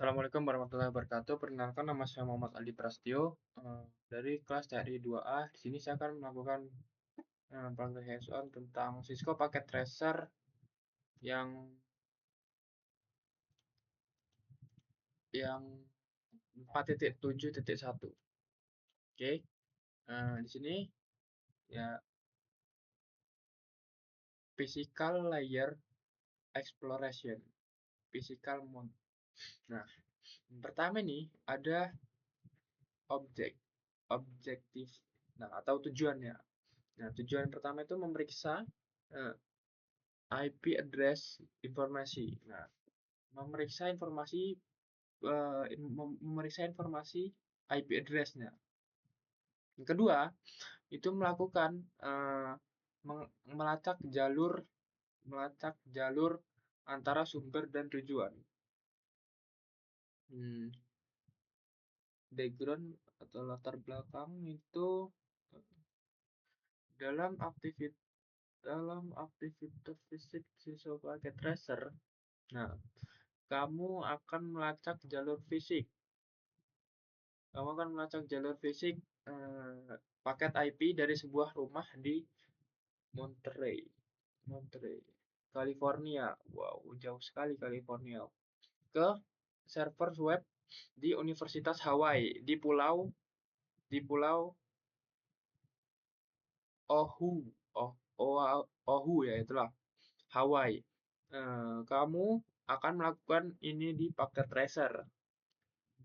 Assalamualaikum warahmatullahi wabarakatuh. Perkenalkan nama saya Muhammad Aldi Prasetyo dari kelas TRI 2A. Di sini saya akan melakukan pelajaran hands-on tentang Cisco Packet Tracer yang yang 4.7.1. Oke. Di sini ya physical layer exploration, physical mount. Nah, yang pertama nih ada objek, objektif. Nah, atau tujuannya. Nah, tujuan pertama itu memeriksa eh, IP address informasi. Nah, memeriksa informasi memeriksa informasi IP address-nya. Yang kedua, itu melakukan melacak jalur antara sumber dan tujuan. Background atau latar belakang itu dalam aktivitas fisik Cisco Packet Tracer. Nah, kamu akan melacak jalur fisik. Kamu akan melacak jalur fisik paket IP dari sebuah rumah di Monterey, California. Wow, jauh sekali California. Ke server web di Universitas Hawaii di pulau Oahu. Oahu ya itulah Hawaii. Kamu akan melakukan ini di paket tracer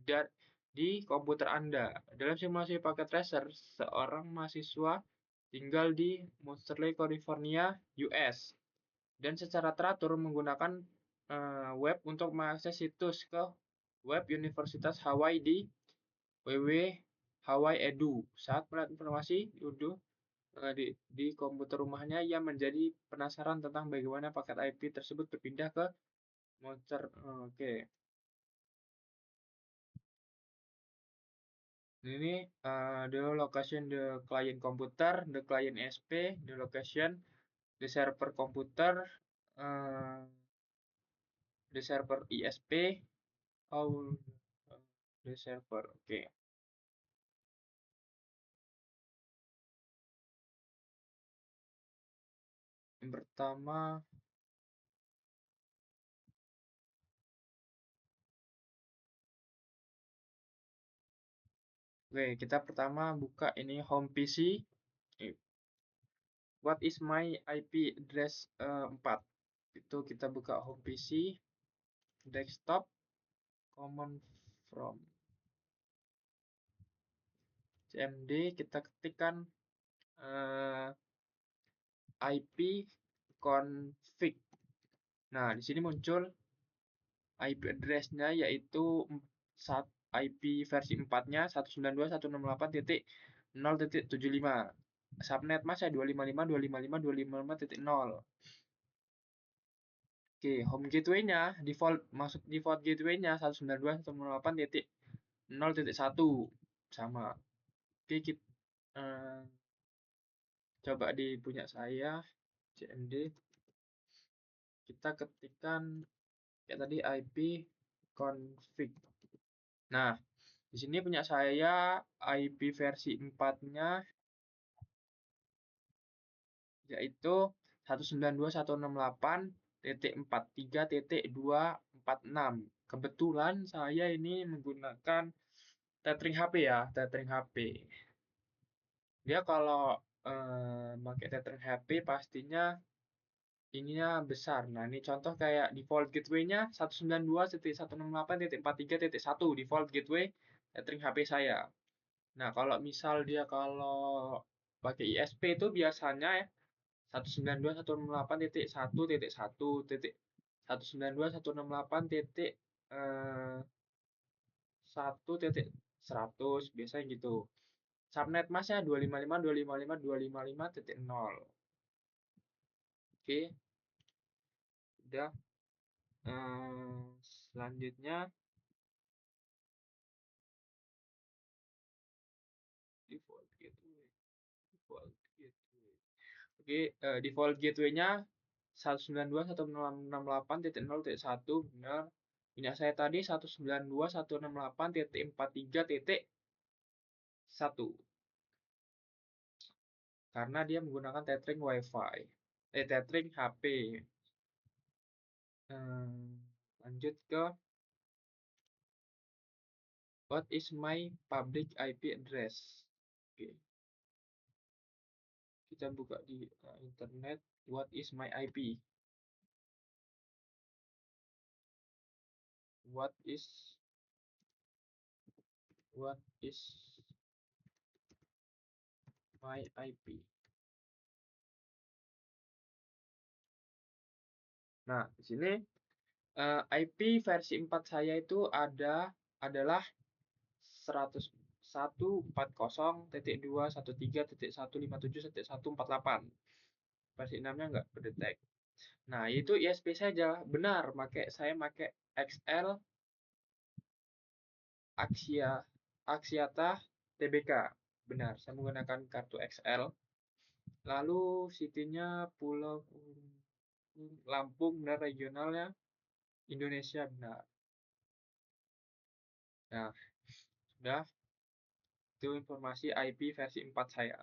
dan di komputer Anda. Dalam simulasi paket tracer, seorang mahasiswa tinggal di Monterey, California, US, dan secara teratur menggunakan web untuk mengakses situs ke web Universitas Hawaii di www.hawaii.edu. Saat melihat informasi di komputer rumahnya, ia menjadi penasaran tentang bagaimana paket IP tersebut berpindah ke Monster. Oke. Ini the location the client computer, the client SP, the location, the server computer, the server ISP, the server. Oke. Yang pertama, oke, kita pertama buka ini home PC. What is my IP address 4? Itu kita buka home PC, desktop, command from cmd, kita ketikkan IP config. Nah, di sini muncul IP address-nya yaitu IP versi 4-nya 192.168.0.75. Subnet mas ya 255.255.255.0. Oke, home gateway-nya default gateway-nya 192.168.0.1 sama. Oke, kita coba di punya saya cmd, kita ketikkan ya tadi IP config. Nah, di sini punya saya IP versi 4-nya yaitu 192.168.43.246. Kebetulan saya ini menggunakan tethering HP ya, tethering HP. Dia kalau pakai tethering HP pastinya ininya besar. Nah, ini contoh kayak default gateway-nya 192.168.43.1 default gateway tethering HP saya. Nah, kalau misal dia kalau pakai ISP itu biasanya ya 192.168.1.168.100 biasanya gitu. Subnet masnya 255.255.255.0. Oke, udah. Selanjutnya default gateway. Oke, default gateway-nya 192.168.0.1 benar. Punya saya tadi 192.168.43.1 karena dia menggunakan tethering WiFi, tethering HP. Lanjut ke what is my public IP address. Oke, kita buka di internet what is my IP. What is my IP. Nah, di sini IP versi 4 saya itu adalah 141.40.213.157.148. Versi 6-nya nggak kedetek. Nah, itu ISP saja. Benar, saya pakai XL Axiata TBK. Benar, saya menggunakan kartu XL. Lalu city-nya Pulau Lampung, benar, regionalnya Indonesia, benar. Nah, sudah. Itu informasi IP versi 4 saya.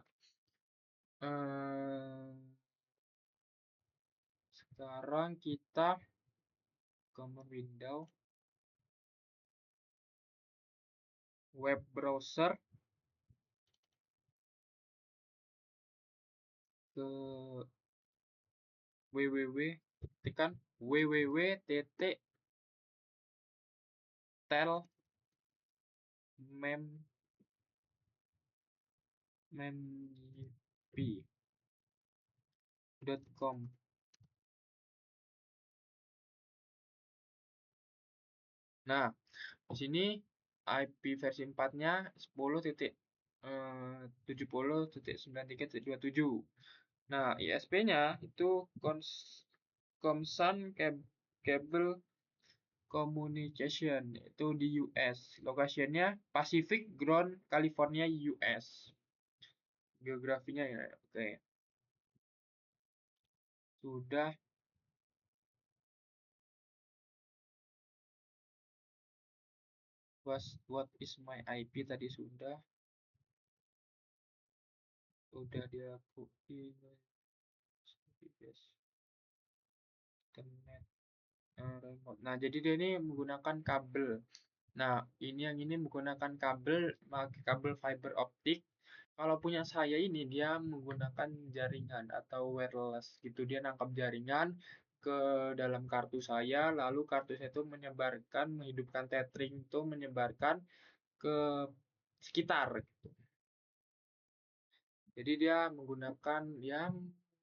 Sekarang kita command window web browser ke tekan www.telmemp.com. Nah, di sini IP versi 4-nya 10.70.93.27. Nah, ISP-nya itu Comsan Cable Communication, itu di US. Lokasinya Pacific Ground, California, US. Geografinya ya, oke. Sudah. What is my IP tadi sudah dilakuin. Internet remote. Nah, jadi dia ini menggunakan kabel. Nah, yang ini menggunakan kabel fiber optik. Kalau punya saya ini dia menggunakan jaringan atau wireless gitu. Dia nangkap jaringan ke dalam kartu saya, lalu kartu saya itu menghidupkan tethering itu menyebarkan ke sekitar. Jadi dia menggunakan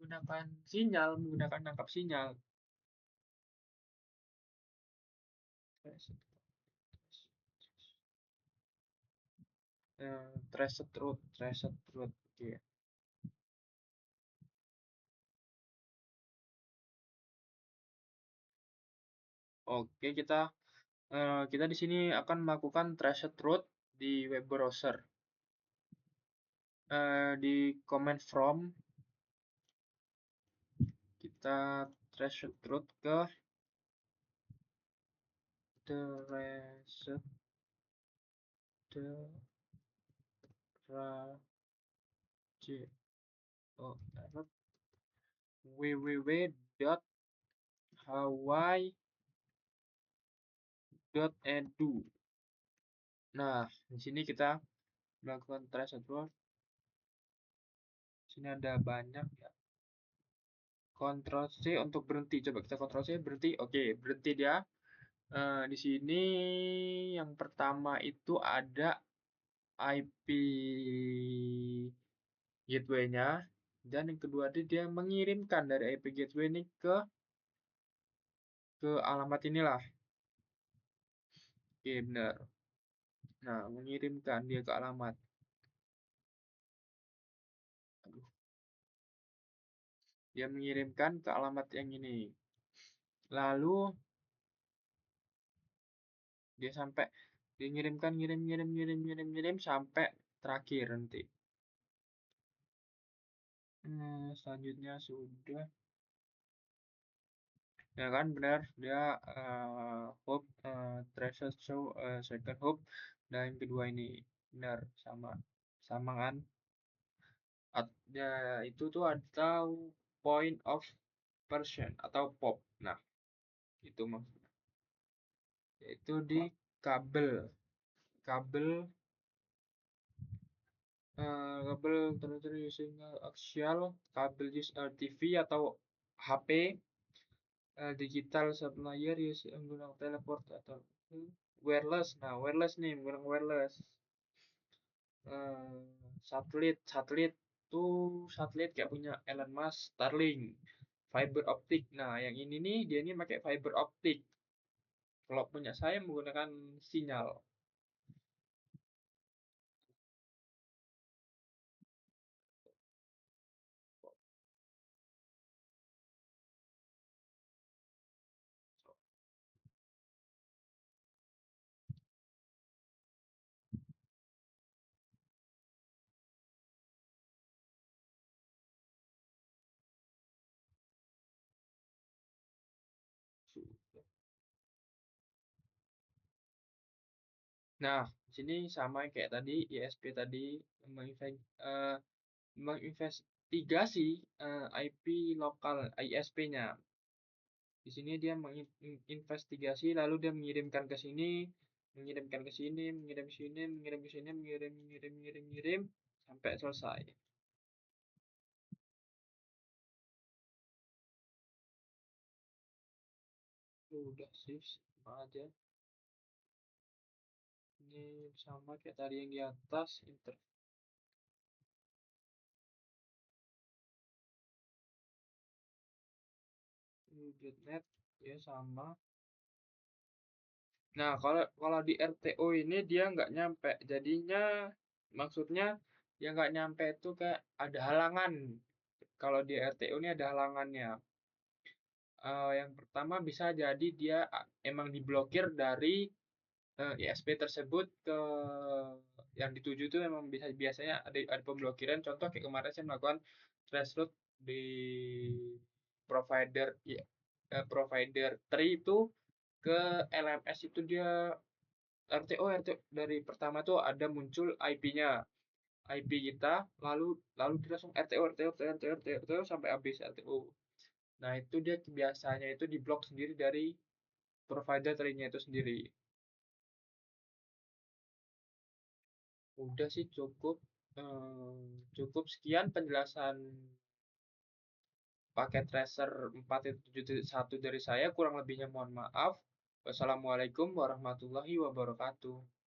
nangkap sinyal. Traced route. Oke. Oke, kita di sini akan melakukan traced route di web browser. Di command from kita traced route ke www.hawaii.edu. Nah, di sini kita melakukan traced route. Sini ada banyak ya. Ctrl C untuk berhenti. Coba kita Ctrl C berhenti. Oke, berhenti dia. Di sini yang pertama itu ada IP gateway-nya, dan yang kedua dia mengirimkan dari IP gateway ini ke alamat inilah. Oke, benar. Nah, mengirimkan dia ke alamat. Dia mengirimkan ke alamat yang ini. Lalu dia ngirim sampai terakhir nanti. Selanjutnya sudah. Ya kan benar dia hop treasure show second hop dan yang kedua ini benar sama sama kan. Ya itu tuh atau point of version atau pop. Nah, itu maksudnya. Yaitu di kabel kabel kabel terus using axial kabel use TV atau HP digital supplier use menggunakan teleport atau wireless. Nah, wireless nih, menggunakan wireless. Eh, satelit tuh satelit kayak punya Elon Musk, Starlink, fiber optik. Nah, yang ini nih dia ini pakai fiber optik. Kalau punya saya menggunakan sinyal. Nah, di sini sama kayak tadi ISP tadi eh, menginvestigasi IP lokal ISP-nya. Di sini dia menginvestigasi lalu dia mengirimkan ke sini, mengirimkan ke sini, mengirim ke sini, mengirim ke sini, mengirim, mengirim, mengirim, mengirim sampai selesai. Udah sih, sama aja. Ini sama kayak tadi yang di atas, internet ya sama. Nah, kalau kalau di RTO ini dia nggak nyampe. Jadinya maksudnya dia nggak nyampe itu kayak ada halangan. Kalau di RTO ini ada halangannya. Yang pertama bisa jadi dia emang diblokir dari ISP tersebut ke yang dituju itu memang bisa biasanya ada pemblokiran. Contoh kayak kemarin saya melakukan traceroute di provider ya, provider 3 itu ke LMS itu dia RTO dari pertama tuh ada muncul IP-nya, IP kita, lalu dia langsung RTO sampai habis RTO. Nah itu dia biasanya itu diblok sendiri dari provider tadinya itu sendiri. Udah sih cukup cukup sekian penjelasan paket tracer 4.7.1 dari saya. Kurang lebihnya mohon maaf. Wassalamualaikum warahmatullahi wabarakatuh.